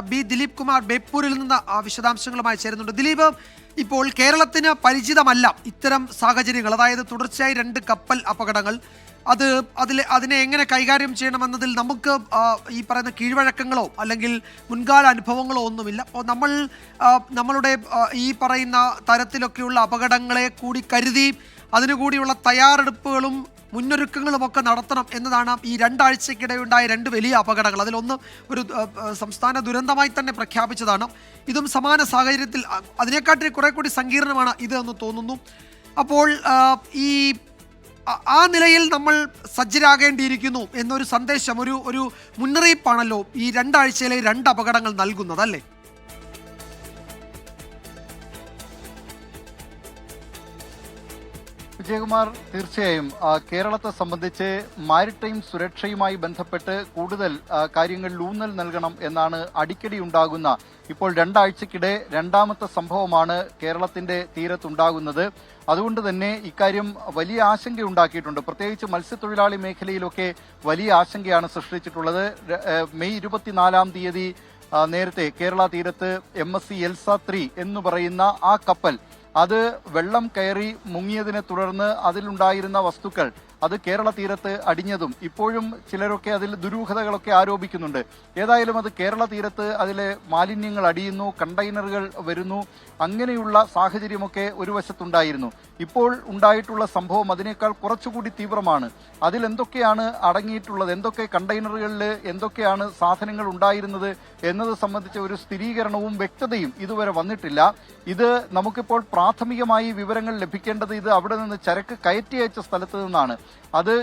B Dileep Kumar ബേപ്പൂരിൽ നിന്ന് വിശദാംശങ്ങളുമായി ചേരുന്നുണ്ട്. ദിലീപ്, ഇപ്പോൾ കേരളത്തിന് പരിചിതമല്ല ഇത്തരം സാഹചര്യങ്ങൾ, അതായത് തുടർച്ചയായി 2 കപ്പൽ അപകടങ്ങൾ. അതിനെ എങ്ങനെ കൈകാര്യം ചെയ്യണമെന്നതിൽ നമുക്ക് ഈ പറയുന്ന കീഴ്വഴക്കങ്ങളോ അല്ലെങ്കിൽ മുൻകാല അനുഭവങ്ങളോ ഒന്നുമില്ല. അപ്പോൾ നമ്മളുടെ ഈ പറയുന്ന തരത്തിലൊക്കെയുള്ള അപകടങ്ങളെ കൂടി കരുതി അതിനുകൂടിയുള്ള തയ്യാറെടുപ്പുകളും മുന്നൊരുക്കങ്ങളുമൊക്കെ നടത്തണം എന്നതാണ് ഈ 2 ആഴ്ചക്കിടെയുണ്ടായ 2 വലിയ അപകടങ്ങൾ. അതിലൊന്ന് ഒരു സംസ്ഥാന ദുരന്തമായി തന്നെ പ്രഖ്യാപിച്ചതാണ്. ഇതും സമാന സാഹചര്യത്തിൽ അതിനെക്കാട്ടി കുറെ കൂടി സങ്കീർണമാണ് ഇത് എന്ന് തോന്നുന്നു. അപ്പോൾ ആ നിലയിൽ നമ്മൾ സജ്ജരാകേണ്ടിയിരിക്കുന്നു എന്നൊരു സന്ദേശം, ഒരു മുന്നറിയിപ്പാണല്ലോ ഈ 2 ആഴ്ചയിലെ 2 അപകടങ്ങൾ നൽകുന്നത്, അല്ലേ? വിജയകുമാർ, തീർച്ചയായും കേരളത്തെ സംബന്ധിച്ച് മാരിടൈം സുരക്ഷയുമായി ബന്ധപ്പെട്ട് കൂടുതൽ കാര്യങ്ങളിൽ ഊന്നൽ നൽകണം എന്നാണ് അടിക്കടി ഉണ്ടാകുന്ന ഇപ്പോൾ 2 ആഴ്ചക്കിടെ 2ാമത്തെ സംഭവമാണ് കേരളത്തിന്റെ തീരത്തുണ്ടാകുന്നത്. അതുകൊണ്ട് തന്നെ ഇക്കാര്യം വലിയ ആശങ്കയുണ്ടാക്കിയിട്ടുണ്ട്. പ്രത്യേകിച്ച് മത്സ്യത്തൊഴിലാളി മേഖലയിലൊക്കെ വലിയ ആശങ്കയാണ് സൃഷ്ടിച്ചിട്ടുള്ളത്. മെയ് 24-ാം തീയതി നേരത്തെ കേരള തീരത്ത് MSC എൽസ 3 എന്ന് പറയുന്ന ആ കപ്പൽ അത് വെള്ളം കയറി മുങ്ങിയതിനെ തുടർന്ന് അതിലുണ്ടായിരുന്ന വസ്തുക്കൾ അത് കേരള തീരത്ത് അടിഞ്ഞതും ഇപ്പോഴും ചിലരൊക്കെ അതിൽ ദുരൂഹതകളൊക്കെ ആരോപിക്കുന്നുണ്ട്. ഏതായാലും അത് കേരള തീരത്ത് അതിലെ മാലിന്യങ്ങൾ അടിയുന്നു, കണ്ടെയ്നറുകൾ വരുന്നു, അങ്ങനെയുള്ള സാഹചര്യമൊക്കെ ഒരു വശത്തുണ്ടായിരുന്നു. ഇപ്പോൾ ഉണ്ടായിട്ടുള്ള സംഭവം അതിനേക്കാൾ കുറച്ചുകൂടി തീവ്രമാണ്. അതിൽ എന്തൊക്കെയാണ് അടങ്ങിയിട്ടുള്ളത്, എന്തൊക്കെ കണ്ടെയ്നറുകളിൽ എന്തൊക്കെയാണ് സാധനങ്ങൾ ഉണ്ടായിരുന്നത് എന്നത് സംബന്ധിച്ച ഒരു സ്ഥിരീകരണവും വ്യക്തതയും ഇതുവരെ വന്നിട്ടില്ല. ഇത് നമുക്കിപ്പോൾ പ്രാഥമികമായി വിവരങ്ങൾ ലഭിക്കേണ്ടത് ഇത് അവിടെ നിന്ന് ചരക്ക് കയറ്റി അയച്ച സ്ഥലത്ത് നിന്നാണ്. അത്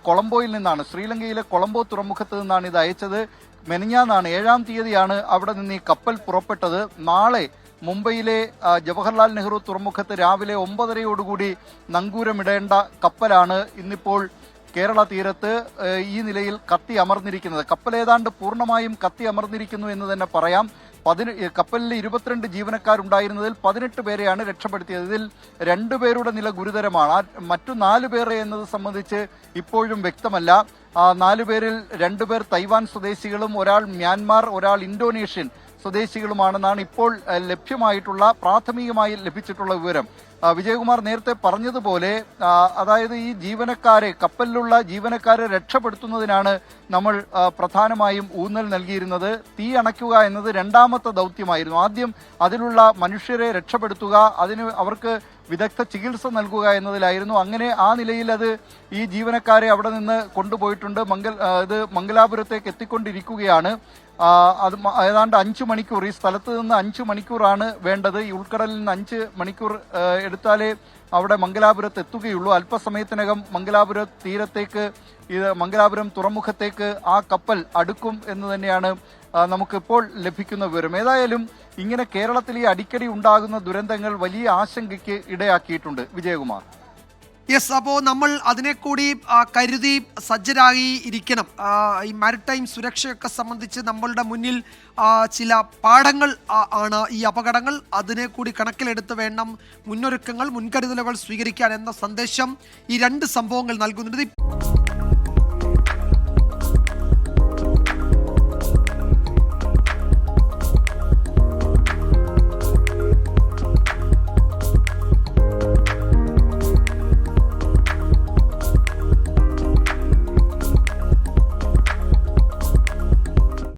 കൊളംബോയിൽ നിന്നാണ്, ശ്രീലങ്കയിലെ കൊളംബോ തുറമുഖത്ത് നിന്നാണ് ഇത് അയച്ചത്. മെനഞ്ഞാന്നാണ് 7-ാം തീയതിയാണ് അവിടെ നിന്ന് ഈ കപ്പൽ പുറപ്പെട്ടത്. നാളെ മുംബൈയിലെ ജവഹർലാൽ നെഹ്റു തുറമുഖത്ത് രാവിലെ 9:30യോടുകൂടി നങ്കൂരമിടേണ്ട കപ്പലാണ് ഇന്നിപ്പോൾ കേരള തീരത്ത് ഈ നിലയിൽ കത്തി അമർന്നിരിക്കുന്നത്. കപ്പൽ ഏതാണ്ട് പൂർണ്ണമായും കത്തി അമർന്നിരിക്കുന്നു എന്ന് തന്നെ പറയാം. കപ്പലിൽ 22 ജീവനക്കാരുണ്ടായിരുന്നതിൽ 18 പേരെയാണ് രക്ഷപ്പെടുത്തിയത്. ഇതിൽ 2 പേരുടെ നില ഗുരുതരമാണ്. മറ്റു 4 പേരെ എന്നത് സംബന്ധിച്ച് ഇപ്പോഴും വ്യക്തമല്ല. 4 പേരിൽ 2 പേർ തൈവാൻ സ്വദേശികളും ഒരാൾ മ്യാൻമാർ, ഒരാൾ ഇന്തോനേഷ്യൻ സ്വദേശികളുമാണെന്നാണ് ഇപ്പോൾ ലഭ്യമായിട്ടുള്ള പ്രാഥമികമായി ലഭിച്ചിട്ടുള്ള വിവരം. വിജയകുമാർ നേരത്തെ പറഞ്ഞതുപോലെ അതായത് ഈ കപ്പലിലുള്ള ജീവനക്കാരെ രക്ഷപ്പെടുത്തുന്നതിനാണ് നമ്മൾ പ്രധാനമായും ഊന്നൽ നൽകിയിരുന്നത്. തീ അണയ്ക്കുക എന്നത് 2ാമത്തെ ദൗത്യമായിരുന്നു. ആദ്യം അതിലുള്ള മനുഷ്യരെ രക്ഷപ്പെടുത്തുക, അവർക്ക് വിദഗ്ധ ചികിത്സ നൽകുക എന്നതിലായിരുന്നു. അങ്ങനെ ആ നിലയിൽ അത് ഈ ജീവനക്കാരെ അവിടെ നിന്ന് കൊണ്ടുപോയിട്ടുണ്ട്. മംഗലാപുരത്തേക്ക് എത്തിക്കൊണ്ടിരിക്കുകയാണ്. അത് ഏതാണ്ട് 5 മണിക്കൂർ, ഈ സ്ഥലത്ത് നിന്ന് 5 മണിക്കൂറാണ് വേണ്ടത്. ഈ ഉൾക്കടലിൽ നിന്ന് 5 മണിക്കൂർ എടുത്താലേ അവിടെ മംഗലാപുരത്ത് എത്തുകയുള്ളൂ. അല്പസമയത്തിനകം മംഗലാപുരം തുറമുഖത്തേക്ക് ആ കപ്പൽ അടുക്കും എന്ന് തന്നെയാണ് നമുക്കിപ്പോൾ ലഭിക്കുന്ന വിവരം. ഏതായാലും ഇങ്ങനെ കേരളത്തിൽ ഈ അടിക്കടി ഉണ്ടാകുന്ന ദുരന്തങ്ങൾ വലിയ ആശങ്കയ്ക്ക് ഇടയാക്കിയിട്ടുണ്ട്. വിജയകുമാർ. യെസ്, അപ്പോൾ നമ്മൾ അതിനെ കൂടി കരുതി സജ്ജരായി ഇരിക്കണം. ഈ മാരിടൈം സുരക്ഷയൊക്കെ സംബന്ധിച്ച് നമ്മളുടെ മുന്നിൽ ചില പാഠങ്ങൾ ആണ് ഈ അപകടങ്ങൾ. അതിനെ കൂടി കണക്കിലെടുത്ത് വേണം മുന്നൊരുക്കങ്ങൾ, മുൻകരുതലുകൾ സ്വീകരിക്കാൻ എന്ന സന്ദേശം ഈ 2 സംഭവങ്ങൾ നൽകുന്നുണ്ട്.